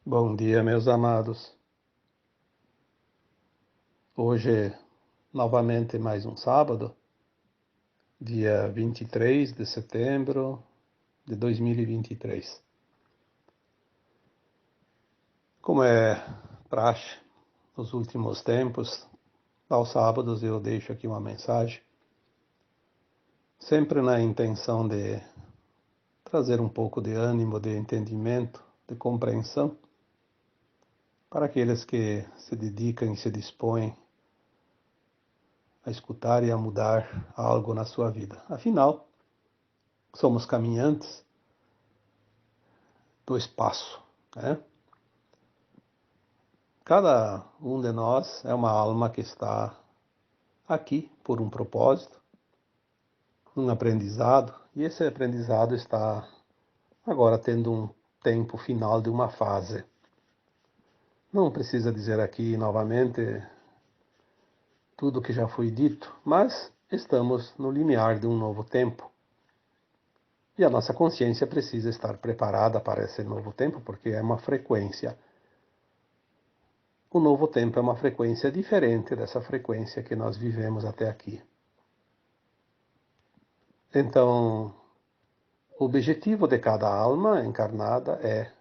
Bom dia, meus amados. Hoje, novamente, mais um sábado, dia 23 de setembro de 2023. Como é praxe nos últimos tempos, aos sábados eu deixo aqui uma mensagem, sempre na intenção de trazer um pouco de ânimo, de entendimento, de compreensão para aqueles que se dedicam e se dispõem a escutar e a mudar algo na sua vida. Afinal, somos caminhantes do espaço, né? Cada um de nós é uma alma que está aqui por um propósito, um aprendizado, e esse aprendizado está agora tendo um tempo final de uma fase. Não precisa dizer aqui novamente tudo o que já foi dito, mas estamos no limiar de um novo tempo. E a nossa consciência precisa estar preparada para esse novo tempo, porque é uma frequência. O novo tempo é uma frequência diferente dessa frequência que nós vivemos até aqui. Então, o objetivo de cada alma encarnada é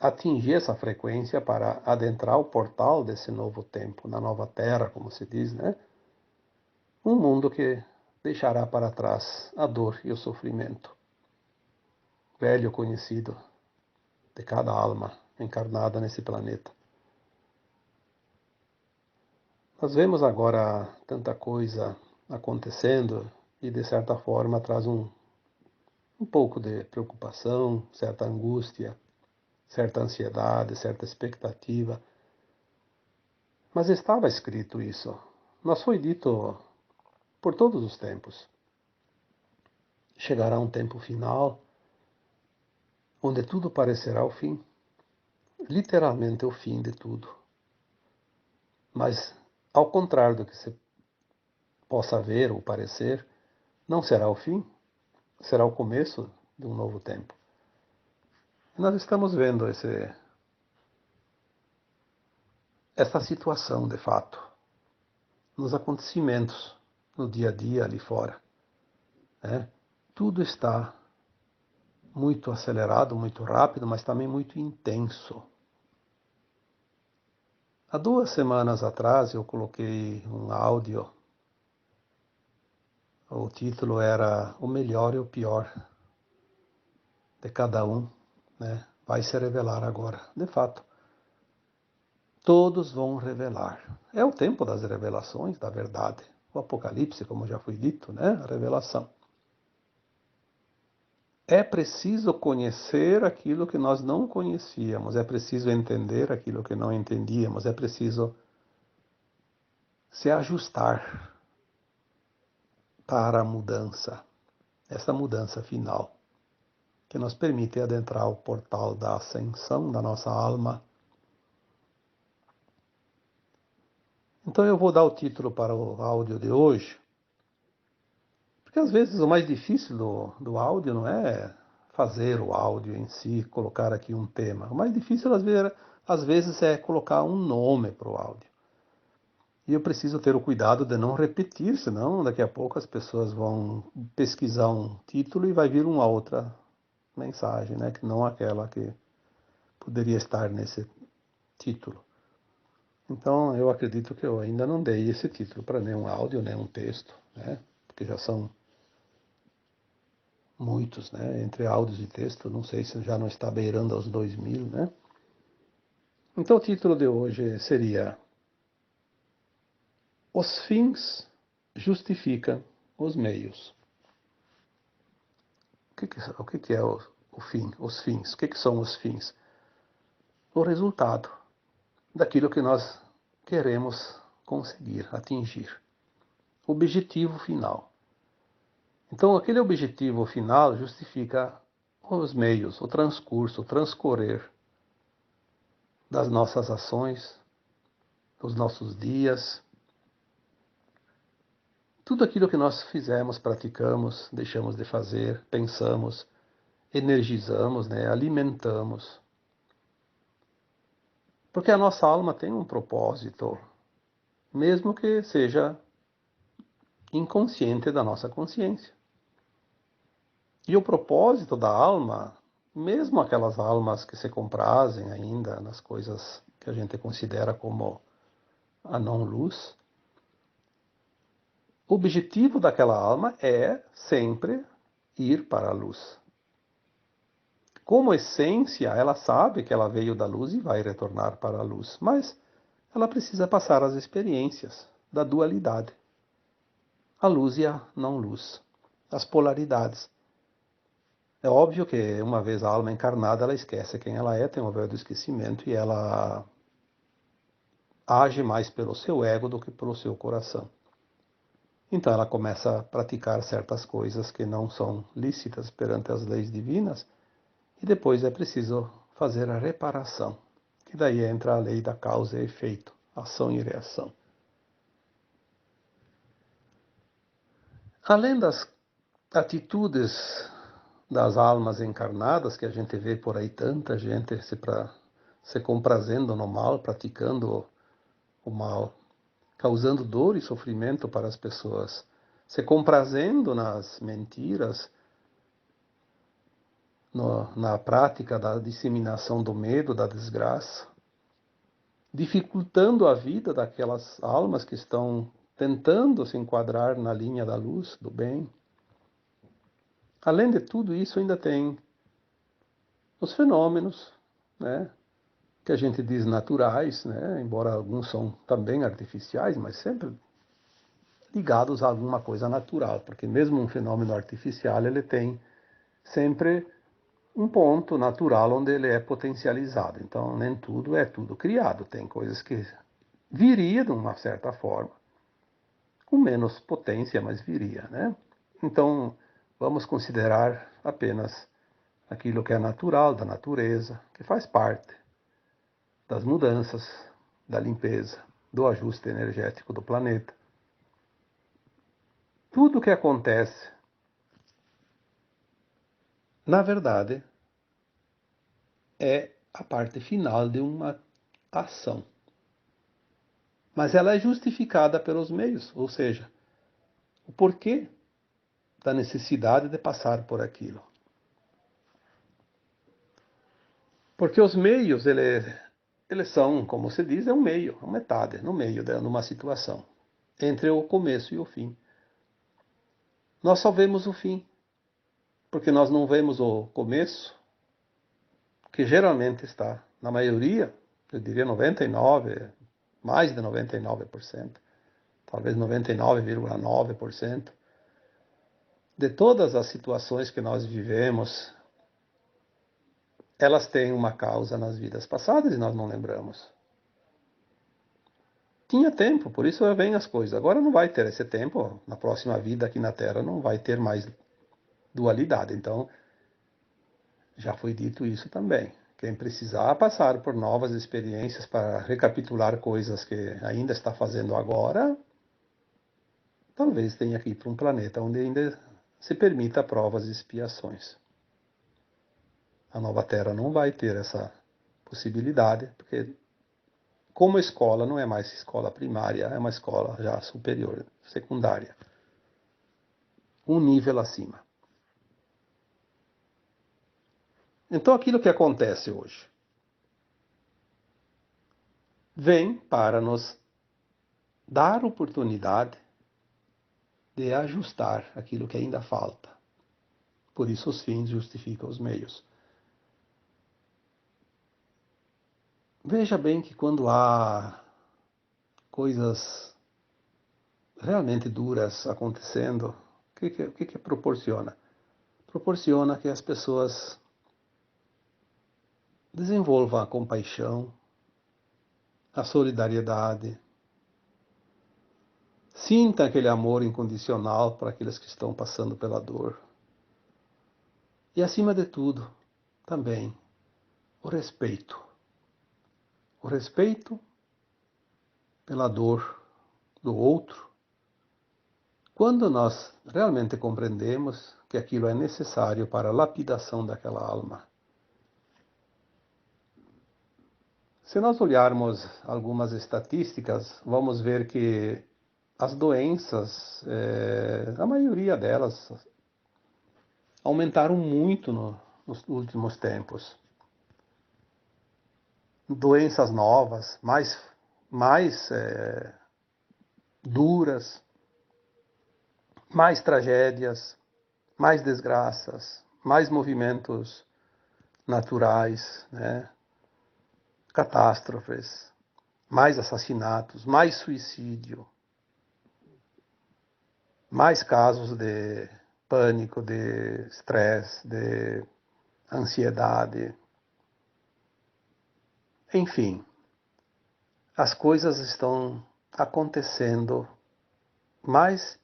atingir essa frequência para adentrar o portal desse novo tempo, na nova terra, como se diz, né? Um mundo que deixará para trás a dor e o sofrimento, velho conhecido de cada alma encarnada nesse planeta. Nós vemos agora tanta coisa acontecendo e, de certa forma, traz um pouco de preocupação, certa angústia, certa ansiedade, certa expectativa. Mas estava escrito isso. Nos foi dito por todos os tempos. Chegará um tempo final onde tudo parecerá o fim. Literalmente o fim de tudo. Mas, ao contrário do que se possa ver ou parecer, não será o fim, será o começo de um novo tempo. E nós estamos vendo essa situação, de fato, nos acontecimentos, no dia a dia ali fora. Né? Tudo está muito acelerado, muito rápido, mas também muito intenso. Há 2 semanas atrás eu coloquei um áudio. O título era O Melhor e o Pior de Cada Um, né? Vai se revelar agora. De fato, todos vão revelar. É o tempo das revelações, da verdade. O Apocalipse, como já foi dito, né? A revelação. É preciso conhecer aquilo que nós não conhecíamos, é preciso entender aquilo que não entendíamos, é preciso se ajustar para a mudança, essa mudança final, que nos permite adentrar o portal da ascensão da nossa alma. Então eu vou dar o título para o áudio de hoje, porque às vezes o mais difícil do áudio não é fazer o áudio em si, colocar aqui um tema. O mais difícil às vezes é colocar um nome para o áudio. E eu preciso ter o cuidado de não repetir, senão daqui a pouco as pessoas vão pesquisar um título e vai vir uma outra mensagem, né? Que não aquela que poderia estar nesse título. Então eu acredito que eu ainda não dei esse título para nenhum áudio, nenhum texto, né? Porque já são muitos, né? Entre áudios e texto, não sei se já não está beirando aos 2000, né? Então o título de hoje seria Os fins justificam os meios. O que é o fim? Os fins. O que são os fins? O resultado daquilo que nós queremos conseguir, atingir. O objetivo final. Então, aquele objetivo final justifica os meios, o transcurso, o transcorrer das nossas ações, dos nossos dias. Tudo aquilo que nós fizemos, praticamos, deixamos de fazer, pensamos, energizamos, né, alimentamos. Porque a nossa alma tem um propósito, mesmo que seja inconsciente da nossa consciência. E o propósito da alma, mesmo aquelas almas que se comprazem ainda nas coisas que a gente considera como a não-luz, o objetivo daquela alma é sempre ir para a luz. Como essência, ela sabe que ela veio da luz e vai retornar para a luz, mas ela precisa passar as experiências da dualidade, a luz e a não-luz, as polaridades. É óbvio que uma vez a alma encarnada, ela esquece quem ela é, tem o véu do esquecimento e ela age mais pelo seu ego do que pelo seu coração. Então ela começa a praticar certas coisas que não são lícitas perante as leis divinas e depois é preciso fazer a reparação, que daí entra a lei da causa e efeito, ação e reação. Além das atitudes das almas encarnadas, que a gente vê por aí tanta gente se comprazendo no mal, praticando o mal, causando dor e sofrimento para as pessoas, se comprazendo nas mentiras, na prática da disseminação do medo, da desgraça, dificultando a vida daquelas almas que estão tentando se enquadrar na linha da luz, do bem. Além de tudo isso, ainda tem os fenômenos, né, que a gente diz naturais, né, embora alguns são também artificiais, mas sempre ligados a alguma coisa natural, porque mesmo um fenômeno artificial, ele tem sempre um ponto natural onde ele é potencializado. Então, nem tudo é tudo criado. Tem coisas que viria de uma certa forma, com menos potência, mas viria, né? Então, vamos considerar apenas aquilo que é natural da natureza, que faz parte das mudanças, da limpeza, do ajuste energético do planeta. Tudo o que acontece, na verdade, é a parte final de uma ação. Mas ela é justificada pelos meios, ou seja, o porquê da necessidade de passar por aquilo. Porque os meios, eles são, como se diz, é um meio, uma metade, no meio de uma situação, entre o começo e o fim. Nós só vemos o fim, porque nós não vemos o começo, que geralmente está, na maioria, eu diria 99, mais de 99%, talvez 99,9%, de todas as situações que nós vivemos, elas têm uma causa nas vidas passadas e nós não lembramos. Tinha tempo, por isso vêm as coisas. Agora não vai ter esse tempo, na próxima vida aqui na Terra não vai ter mais dualidade. Então, já foi dito isso também. Quem precisar passar por novas experiências para recapitular coisas que ainda está fazendo agora, talvez tenha que ir para um planeta onde ainda se permita provas e expiações. A nova Terra não vai ter essa possibilidade, porque como escola não é mais escola primária, é uma escola já superior, secundária. Um nível acima. Então aquilo que acontece hoje vem para nos dar oportunidade de ajustar aquilo que ainda falta. Por isso os fins justificam os meios. Veja bem que quando há coisas realmente duras acontecendo, o que proporciona? Proporciona que as pessoas desenvolvam a compaixão, a solidariedade, sinta aquele amor incondicional para aqueles que estão passando pela dor. E, acima de tudo, também o respeito. O respeito pela dor do outro. Quando nós realmente compreendemos que aquilo é necessário para a lapidação daquela alma. Se nós olharmos algumas estatísticas, vamos ver que as doenças, a maioria delas, aumentaram muito nos últimos tempos. Doenças novas, mais duras, mais tragédias, mais desgraças, mais movimentos naturais, né? Catástrofes, mais assassinatos, mais suicídio, mais casos de pânico, de estresse, de ansiedade. Enfim, as coisas estão acontecendo mais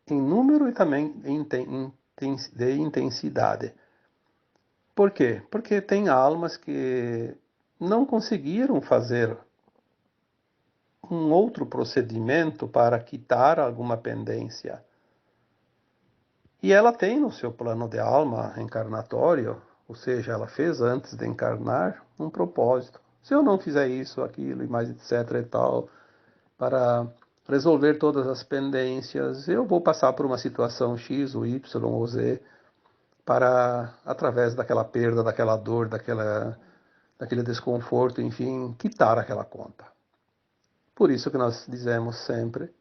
em número e também de intensidade. Por quê? Porque tem almas que não conseguiram fazer um outro procedimento para quitar alguma pendência. E ela tem no seu plano de alma encarnatório, ou seja, ela fez antes de encarnar um propósito. Se eu não fizer isso, aquilo e mais etc e tal, para resolver todas as pendências, eu vou passar por uma situação X, ou Y ou Z, para, através daquela perda, daquela dor, daquele desconforto, enfim, quitar aquela conta. Por isso que nós dizemos sempre,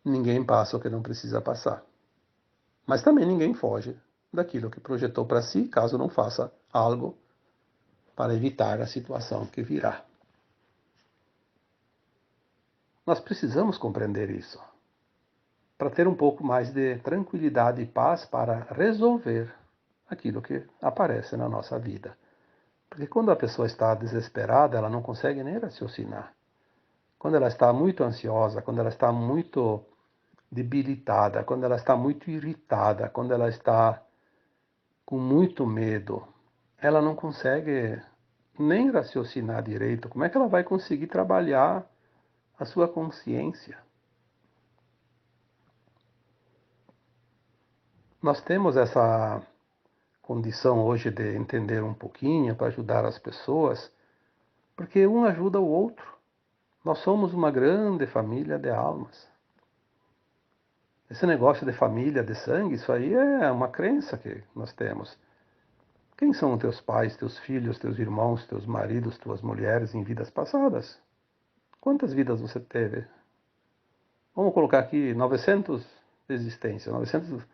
ninguém passa o que não precisa passar. Mas também ninguém foge daquilo que projetou para si, caso não faça algo para evitar a situação que virá. Nós precisamos compreender isso, para ter um pouco mais de tranquilidade e paz para resolver aquilo que aparece na nossa vida. Porque quando a pessoa está desesperada, ela não consegue nem raciocinar. Quando ela está muito ansiosa, quando ela está muito debilitada, quando ela está muito irritada, quando ela está com muito medo, ela não consegue nem raciocinar direito. Como é que ela vai conseguir trabalhar a sua consciência? Nós temos essa condição hoje de entender um pouquinho para ajudar as pessoas, porque um ajuda o outro. Nós somos uma grande família de almas. Esse negócio de família, de sangue, isso aí é uma crença que nós temos. Quem são teus pais, teus filhos, teus irmãos, teus maridos, tuas mulheres em vidas passadas? Quantas vidas você teve? Vamos colocar aqui 900 existências, 900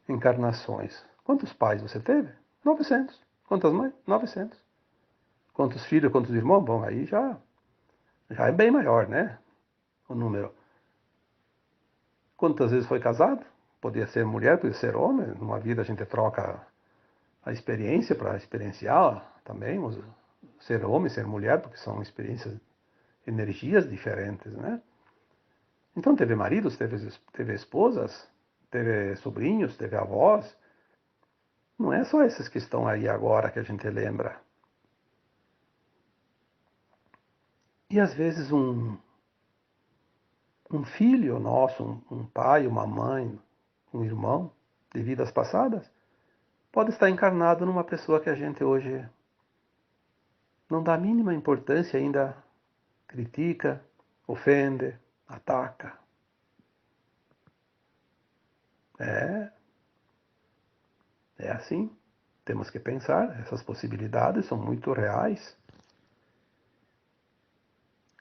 encarnações. Quantos pais você teve? 900. Quantas mães? 900. Quantos filhos, quantos irmãos? Bom, aí já é bem maior, né? O número. Quantas vezes foi casado? Podia ser mulher, podia ser homem. Numa vida a gente troca a experiência para experienciar também, ser homem, ser mulher, porque são experiências, energias diferentes, né? Então teve maridos, teve esposas, teve sobrinhos, teve avós. Não é só esses que estão aí agora que a gente lembra. E às vezes um filho nosso, um pai, uma mãe, um irmão de vidas passadas, pode estar encarnado numa pessoa que a gente hoje não dá a mínima importância, ainda critica, ofende, ataca. É, é assim. Temos que pensar, essas possibilidades são muito reais.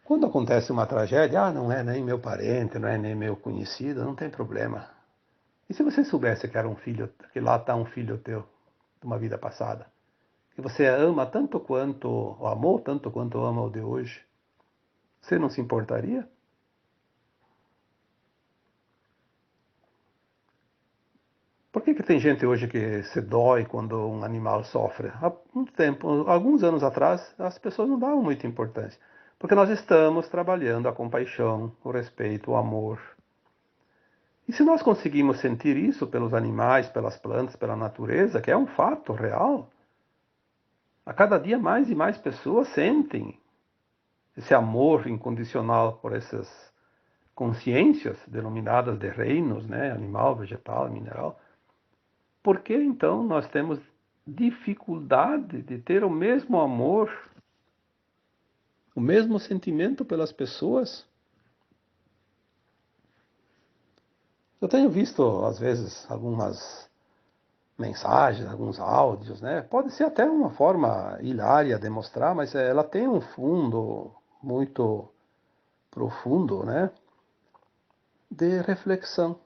Quando acontece uma tragédia, não é nem meu parente, não é nem meu conhecido, não tem problema. E se você soubesse que era um filho, que lá está um filho teu, de uma vida passada, que você ama tanto quanto, ou amou tanto quanto ama o de hoje, você não se importaria? Por que tem gente hoje que se dói quando um animal sofre? Há um tempo, alguns anos atrás, as pessoas não davam muita importância. Porque nós estamos trabalhando a compaixão, o respeito, o amor. E se nós conseguimos sentir isso pelos animais, pelas plantas, pela natureza, que é um fato real, a cada dia mais e mais pessoas sentem esse amor incondicional por essas consciências denominadas de reinos, né? Animal, vegetal, mineral. Por que então nós temos dificuldade de ter o mesmo amor, o mesmo sentimento pelas pessoas. Eu tenho visto, às vezes, algumas mensagens, alguns áudios, né? Pode ser até uma forma hilária de mostrar, mas ela tem um fundo muito profundo, né? De reflexão.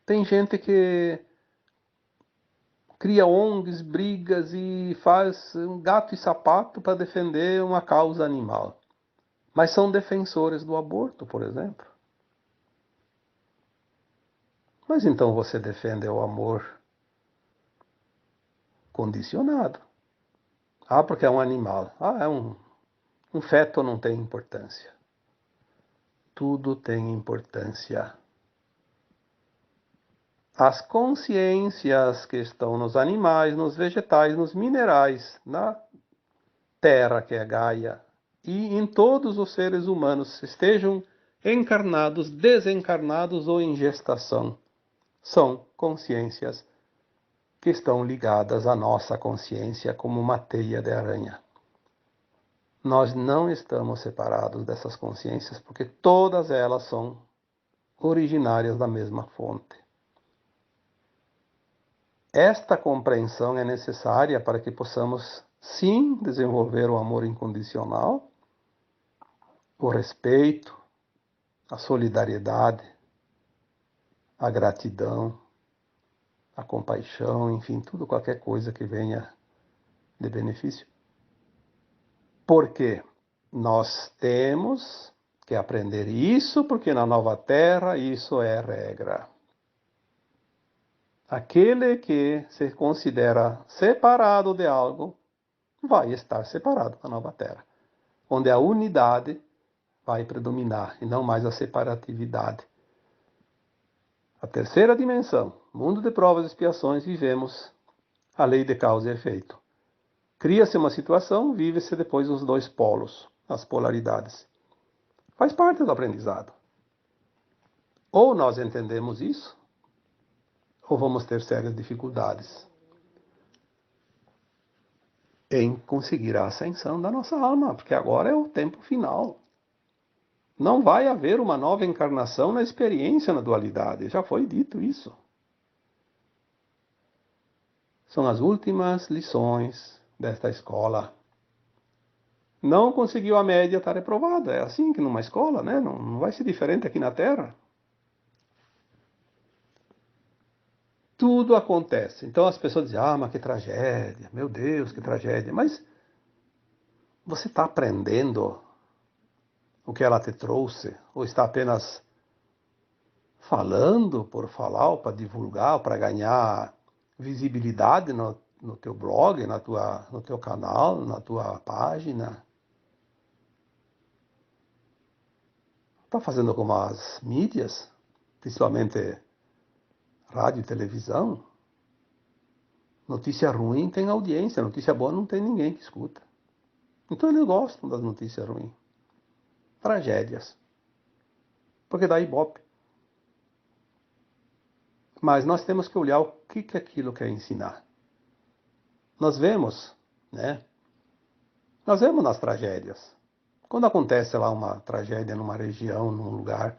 Tem gente que cria ONGs, brigas e faz um gato e sapato para defender uma causa animal. Mas são defensores do aborto, por exemplo. Mas então você defende o amor condicionado. Ah, porque é um animal. Ah, um feto não tem importância. Tudo tem importância. As consciências que estão nos animais, nos vegetais, nos minerais, na terra que é Gaia, e em todos os seres humanos, estejam encarnados, desencarnados ou em gestação, são consciências que estão ligadas à nossa consciência como uma teia de aranha. Nós não estamos separados dessas consciências porque todas elas são originárias da mesma fonte. Esta compreensão é necessária para que possamos, sim, desenvolver o amor incondicional, o respeito, a solidariedade, a gratidão, a compaixão, enfim, tudo, qualquer coisa que venha de benefício. Porque nós temos que aprender isso, porque na nova terra isso é regra. Aquele que se considera separado de algo, vai estar separado da nova terra, onde a unidade vai predominar e não mais a separatividade. A terceira dimensão, mundo de provas e expiações, vivemos a lei de causa e efeito. Cria-se uma situação, vive-se depois os dois polos, as polaridades. Faz parte do aprendizado. Ou nós entendemos isso, ou vamos ter sérias dificuldades em conseguir a ascensão da nossa alma, porque agora é o tempo final. Não vai haver uma nova encarnação na experiência na dualidade, já foi dito isso. São as últimas lições desta escola. Não conseguiu a média, está reprovado. É assim que numa escola, né? Não vai ser diferente aqui na Terra. Tudo acontece. Então as pessoas dizem, mas que tragédia, meu Deus, que tragédia. Mas você está aprendendo o que ela te trouxe? Ou está apenas falando por falar, ou para divulgar, ou para ganhar visibilidade no teu blog, no teu canal, na tua página? Está fazendo como as mídias, principalmente rádio e televisão? Notícia ruim tem audiência, notícia boa não tem ninguém que escuta. Então eles gostam das notícias ruins. Tragédias. Porque dá ibope. Mas nós temos que olhar o que aquilo quer ensinar. Nós vemos, né? Nós vemos nas tragédias. Quando acontece lá uma tragédia numa região, num lugar,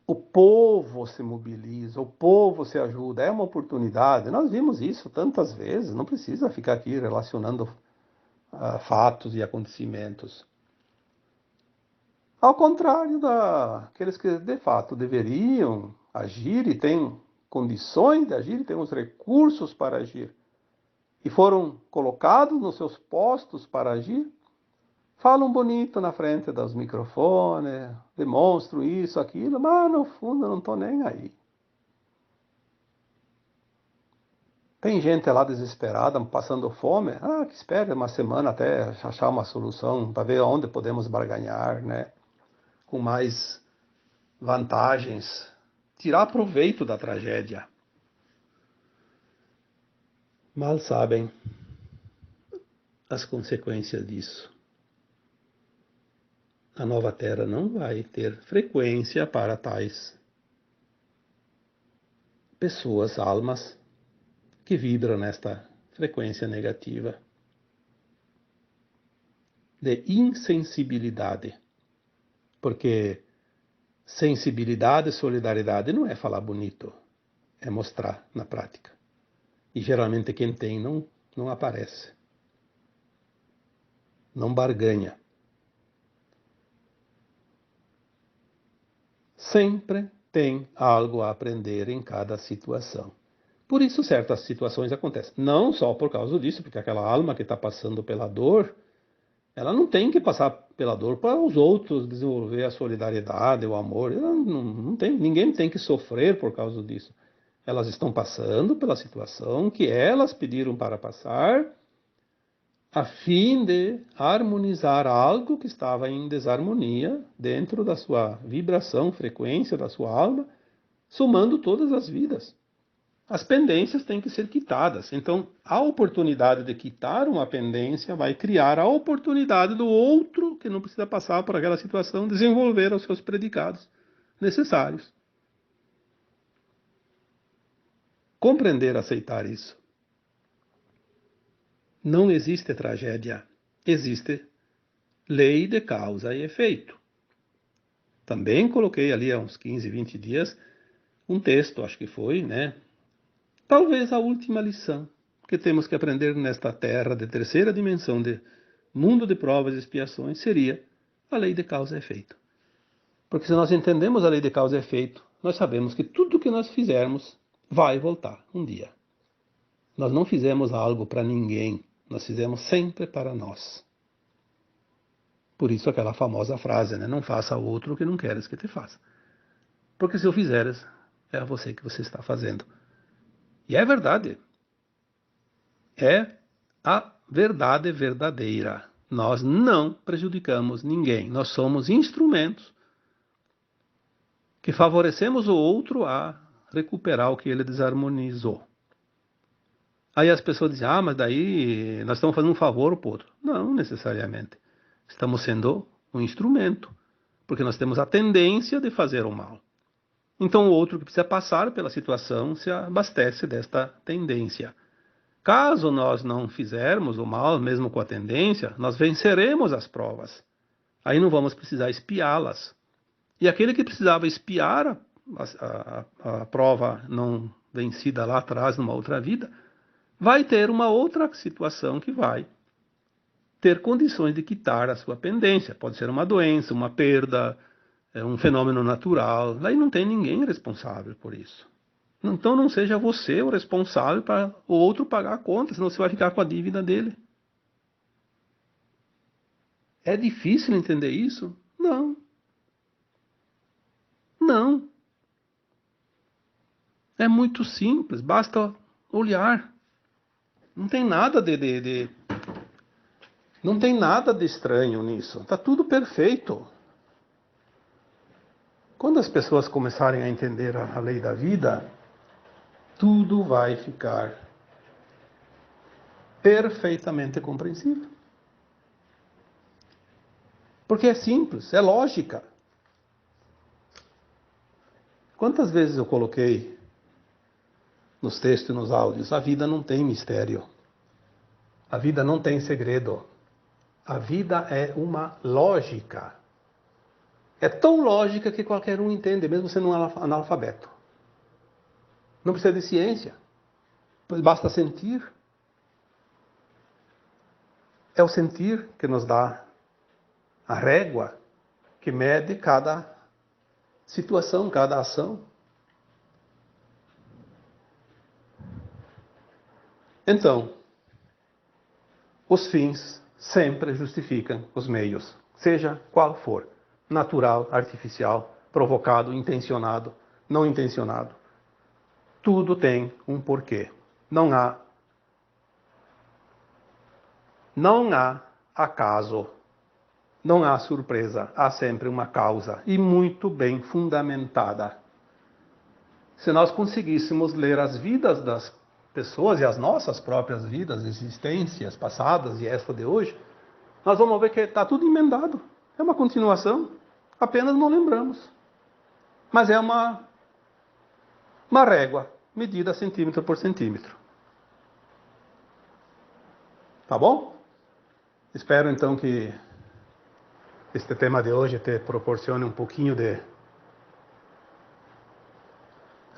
o povo se mobiliza, o povo se ajuda, é uma oportunidade. Nós vimos isso tantas vezes, não precisa ficar aqui relacionando fatos e acontecimentos. Ao contrário daqueles que de fato deveriam agir e têm condições de agir, e têm os recursos para agir, e foram colocados nos seus postos para agir, falam bonito na frente dos microfones, demonstram isso, aquilo, mas no fundo eu não estou nem aí. Tem gente lá desesperada, passando fome, que espere uma semana até achar uma solução, para ver onde podemos barganhar, né? Com mais vantagens, tirar proveito da tragédia. Mal sabem as consequências disso. A nova Terra não vai ter frequência para tais pessoas, almas, que vibram nesta frequência negativa, de insensibilidade. Porque sensibilidade e solidariedade não é falar bonito, é mostrar na prática. E geralmente quem tem não aparece, não barganha. Sempre tem algo a aprender em cada situação. Por isso certas situações acontecem. Não só por causa disso, porque aquela alma que está passando pela dor, ela não tem que passar pela dor para os outros desenvolver a solidariedade, o amor. Ela não tem, ninguém tem que sofrer por causa disso. Elas estão passando pela situação que elas pediram para passar, a fim de harmonizar algo que estava em desarmonia dentro da sua vibração, frequência da sua alma, somando todas as vidas. As pendências têm que ser quitadas. Então, a oportunidade de quitar uma pendência vai criar a oportunidade do outro, que não precisa passar por aquela situação, desenvolver os seus predicados necessários. Compreender, aceitar isso. Não existe tragédia. Existe lei de causa e efeito. Também coloquei ali há uns 15, 20 dias um texto, acho que foi, né? Talvez a última lição que temos que aprender nesta terra de terceira dimensão, de mundo de provas e expiações, seria a lei de causa e efeito. Porque se nós entendemos a lei de causa e efeito, nós sabemos que tudo que nós fizermos vai voltar um dia. Nós não fizemos algo para ninguém, nós fizemos sempre para nós. Por isso aquela famosa frase, né? Não faça ao outro o que não queres que te faça. Porque se o fizeres, é a você que você está fazendo. E é verdade. É a verdade verdadeira. Nós não prejudicamos ninguém. Nós somos instrumentos que favorecemos o outro a recuperar o que ele desarmonizou. Aí as pessoas dizem, mas daí nós estamos fazendo um favor para o outro. Não necessariamente. Estamos sendo um instrumento, porque nós temos a tendência de fazer o mal. Então o outro que precisa passar pela situação se abastece desta tendência. Caso nós não fizermos o mal, mesmo com a tendência, nós venceremos as provas. Aí não vamos precisar espiá-las. E aquele que precisava espiar a prova não vencida lá atrás, numa outra vida, vai ter uma outra situação que vai ter condições de quitar a sua pendência. Pode ser uma doença, uma perda, um fenômeno natural. Aí não tem ninguém responsável por isso. Então não seja você o responsável para o outro pagar a conta, senão você vai ficar com a dívida dele. É difícil entender isso? Não. Não. É muito simples, basta olhar. Não tem nada não tem nada de estranho nisso. Está tudo perfeito. Quando as pessoas começarem a entender a lei da vida, tudo vai ficar perfeitamente compreensível. Porque é simples, é lógica. Quantas vezes eu coloquei nos textos e nos áudios, a vida não tem mistério. A vida não tem segredo. A vida é uma lógica. É tão lógica que qualquer um entende, mesmo sendo um analfabeto. Não precisa de ciência. Basta sentir. É o sentir que nos dá a régua que mede cada situação, cada ação. Então, os fins sempre justificam os meios, seja qual for, natural, artificial, provocado, intencionado, não intencionado. Tudo tem um porquê. Não há acaso, não há surpresa, há sempre uma causa e muito bem fundamentada. Se nós conseguíssemos ler as vidas das pessoas e as nossas próprias vidas, existências passadas e esta de hoje, nós vamos ver que está tudo emendado. É uma continuação, apenas não lembramos. Mas é uma régua, medida centímetro por centímetro. Tá bom? Espero então que este tema de hoje te proporcione um pouquinho de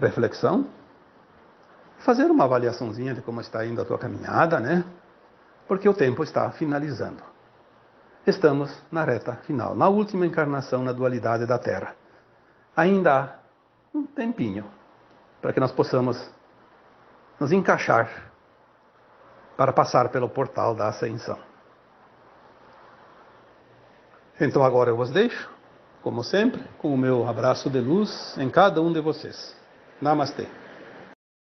reflexão, fazer uma avaliaçãozinha de como está indo a tua caminhada, né? Porque o tempo está finalizando. Estamos na reta final, na última encarnação na dualidade da Terra. Ainda há um tempinho para que nós possamos nos encaixar para passar pelo portal da ascensão. Então agora eu vos deixo, como sempre, com o meu abraço de luz em cada um de vocês. Namastê.